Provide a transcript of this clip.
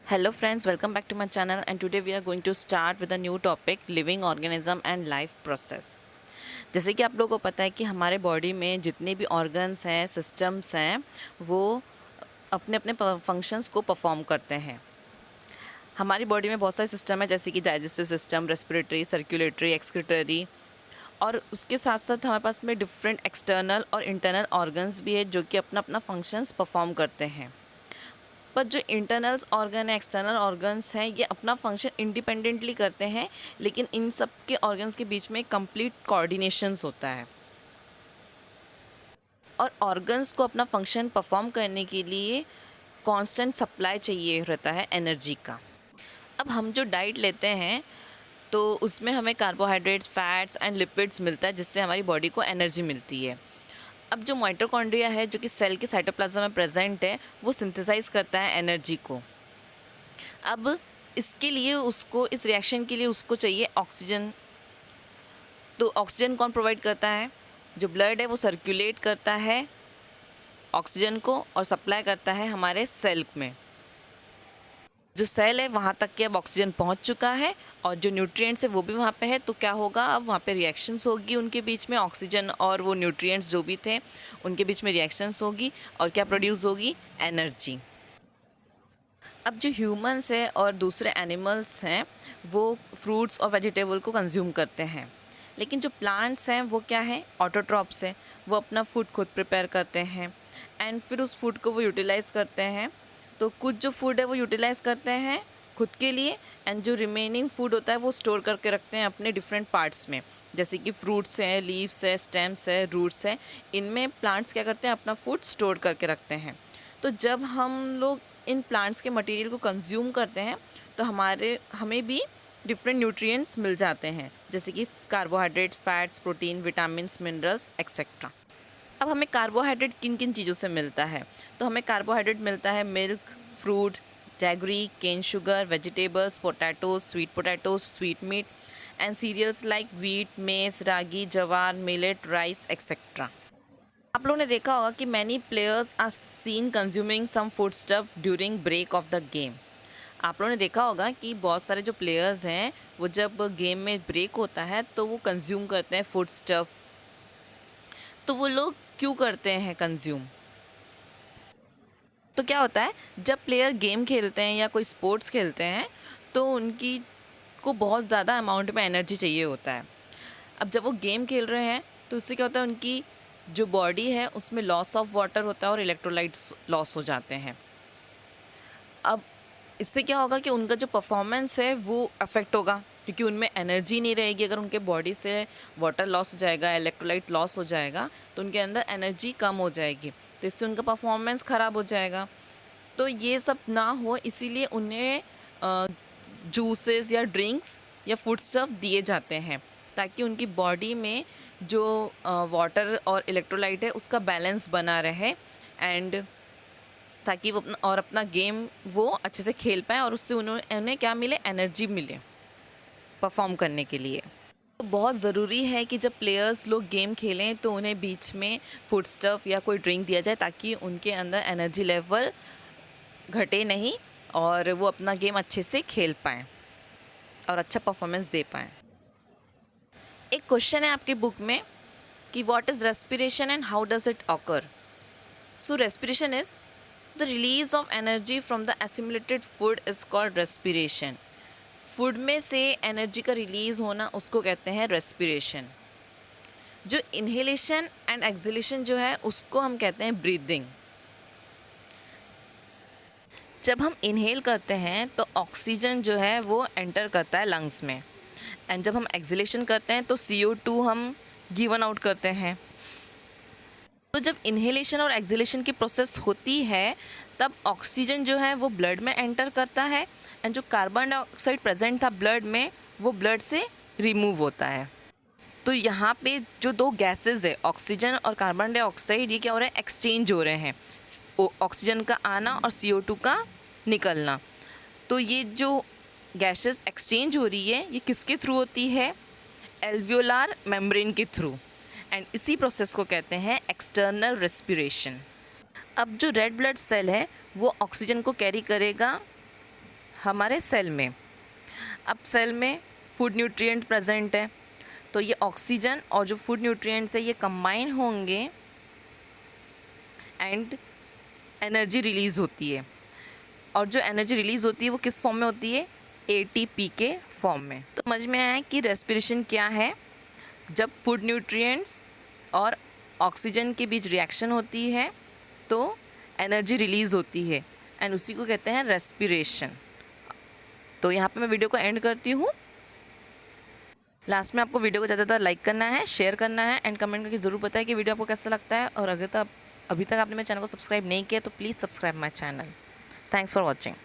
Hello friends, welcome back to my channel and today we are going to start with a new topic living organism and life process। जैसे कि आप लोगों को पता है कि हमारे बॉडी में जितने भी ऑर्गन्स हैं, सिस्टम्स हैं, वो अपने अपने फंक्शंस को परफॉर्म करते हैं। हमारी बॉडी में बहुत सारे सिस्टम है जैसे कि digestive system, respiratory, circulatory, excretory और उसके साथ साथ हमारे पास में डिफरेंट एक्सटर्नल और इंटरनल ऑर्गन्स भी है जो कि अपना अपना फंक्शंस परफॉर्म करते हैं। पर जो इंटरनल ऑर्गन है, एक्सटर्नल ऑर्गन्स हैं, ये अपना फंक्शन इंडिपेंडेंटली करते हैं, लेकिन इन सब के ऑर्गन्स के बीच में कंप्लीट कोऑर्डिनेशंस होता है और ऑर्गन्स को अपना फंक्शन परफॉर्म करने के लिए कांस्टेंट सप्लाई चाहिए रहता है एनर्जी का। अब हम जो डाइट लेते हैं तो उसमें हमें कार्बोहाइड्रेट्स, फैट्स एंड लिपिड्स मिलता है जिससे हमारी बॉडी को एनर्जी मिलती है। अब जो माइटोकॉन्ड्रिया है जो कि सेल के साइटोप्लाज्म में प्रेजेंट है, वो सिंथेसाइज करता है एनर्जी को। अब इसके लिए उसको, इस रिएक्शन के लिए उसको चाहिए ऑक्सीजन। तो ऑक्सीजन कौन प्रोवाइड करता है? जो ब्लड है वो सर्कुलेट करता है ऑक्सीजन को और सप्लाई करता है हमारे सेल में। जो सेल है वहाँ तक के अब ऑक्सीजन पहुँच चुका है और जो न्यूट्रिएंट्स है वो भी वहाँ पे है। तो क्या होगा, अब वहाँ पे रिएक्शंस होगी उनके बीच में, ऑक्सीजन और वो न्यूट्रिएंट्स जो भी थे उनके बीच में रिएक्शंस होगी और क्या प्रोड्यूस होगी? एनर्जी। अब जो ह्यूमंस है और दूसरे एनिमल्स हैं वो फ्रूट्स और वेजिटेबल को कंज्यूम करते हैं, लेकिन जो प्लांट्स हैं वो क्या है? ऑटोट्रॉप्स है। वो अपना फूड खुद प्रिपेयर करते हैं एंड फिर उस फूड को वो यूटिलाइज़ करते हैं। तो कुछ जो फूड है वो यूटिलाइज़ करते हैं खुद के लिए एंड जो रिमेनिंग फूड होता है वो स्टोर करके रखते हैं अपने डिफरेंट पार्ट्स में, जैसे कि फ्रूट्स हैं, लीव्स है, स्टेम्स है, रूट्स है। इनमें प्लांट्स क्या करते हैं? अपना फूड स्टोर करके रखते हैं। तो जब हम लोग इन प्लांट्स के मटेरियल को कंज्यूम करते हैं तो हमें भी डिफरेंट न्यूट्रिएंट्स मिल जाते हैं, जैसे कि carbohydrate, fats, protein, vitamins, minerals etcetera. अब हमें कार्बोहाइड्रेट किन किन चीज़ों से मिलता है? तो हमें कार्बोहाइड्रेट मिलता है milk, fruit, jaggery, cane sugar, vegetables, potatoes, sweet meat and cereals like wheat, maize, ragi, जवार, मिलेट, राइस एक्सेट्रा। आप लोगों ने देखा होगा कि many players are seen consuming some food stuff during break of the game. आप लोगों ने देखा होगा कि बहुत सारे जो प्लेयर्स हैं वो जब गेम में ब्रेक होता है तो वो कंज्यूम करते हैं फूड स्टफ। तो वो लोग क्यों करते हैं कंज्यूम? तो क्या होता है, जब प्लेयर गेम खेलते हैं या कोई स्पोर्ट्स खेलते हैं तो उनकी को बहुत ज़्यादा अमाउंट में एनर्जी चाहिए होता है। अब जब वो गेम खेल रहे हैं तो उससे क्या होता है, उनकी जो बॉडी है उसमें लॉस ऑफ वाटर होता है और इलेक्ट्रोलाइट्स लॉस हो जाते हैं। अब इससे क्या होगा कि उनका जो परफॉर्मेंस है वो अफेक्ट होगा, क्योंकि उनमें एनर्जी नहीं रहेगी। अगर उनके बॉडी से वाटर लॉस हो जाएगा, इलेक्ट्रोलाइट लॉस हो जाएगा तो उनके अंदर एनर्जी कम हो जाएगी, तो इससे उनका परफॉर्मेंस ख़राब हो जाएगा। तो ये सब ना हो इसीलिए उन्हें जूसेस या ड्रिंक्स या फूड स्टफ दिए जाते हैं, ताकि उनकी बॉडी में जो वाटर और इलेक्ट्रोलाइट है उसका बैलेंस बना रहे एंड ताकि वो अपना गेम वो अच्छे से खेल पाएँ और उससे उन्हें क्या मिले? एनर्जी मिले परफॉर्म करने के लिए। तो बहुत ज़रूरी है कि जब प्लेयर्स लोग गेम खेलें तो उन्हें बीच में फूड स्टफ या कोई ड्रिंक दिया जाए, ताकि उनके अंदर एनर्जी लेवल घटे नहीं और वो अपना गेम अच्छे से खेल पाएँ और अच्छा परफॉर्मेंस दे पाएँ। एक क्वेश्चन है आपकी बुक में कि what is respiration and how does it occur? So respiration is the release of energy from the assimilated food is called respiration. Food में से एनर्जी का रिलीज़ होना उसको कहते हैं रेस्पिरेशन। जो इन्हेलेशन एंड एक्सहेलेशन जो है उसको हम कहते हैं ब्रीदिंग। जब हम इन्हेल करते हैं तो ऑक्सीजन जो है वो एंटर करता है लंग्स में एंड जब हम एक्सहेलेशन करते हैं तो CO2 हम गिवन आउट करते हैं। तो जब इन्हेलेशन और एक्सहेलेशन की प्रोसेस होती है तब ऑक्सीजन जो है वो ब्लड में एंटर करता है एंड जो कार्बन डाइऑक्साइड प्रेजेंट था ब्लड में वो ब्लड से रिमूव होता है। तो यहाँ पे जो दो गैसेस है, ऑक्सीजन और कार्बन डाइऑक्साइड, ये क्या हो रहा है? एक्सचेंज हो रहे हैं, ऑक्सीजन का आना और CO2 का निकलना। तो ये जो गैसेस एक्सचेंज हो रही है ये किसके थ्रू होती है? एल्वियोलार मेम्ब्रेन के थ्रू एंड इसी प्रोसेस को कहते हैं एक्सटर्नल रेस्पिरेशन। अब जो रेड ब्लड सेल है वो ऑक्सीजन को कैरी करेगा हमारे सेल में। अब सेल में फूड न्यूट्रिएंट प्रेजेंट है, तो ये ऑक्सीजन और जो फूड न्यूट्रिएंट्स है ये कंबाइन होंगे एंड एनर्जी रिलीज़ होती है। और जो एनर्जी रिलीज़ होती है वो किस फॉर्म में होती है? ATP के फॉर्म में। तो समझ में आया कि रेस्पिरेशन क्या है? जब फूड न्यूट्रिएंट्स और ऑक्सीजन के बीच रिएक्शन होती है तो एनर्जी रिलीज़ होती है एंड उसी को कहते हैं रेस्पिरेशन। तो यहाँ पे मैं वीडियो को एंड करती हूँ। लास्ट में आपको वीडियो को ज़्यादातर लाइक करना है, शेयर करना है एंड कमेंट करके ज़रूर बताएं कि वीडियो आपको कैसा लगता है। और अगर अभी तक आपने मेरे चैनल को सब्सक्राइब नहीं किया तो please subscribe my channel. Thanks for watching.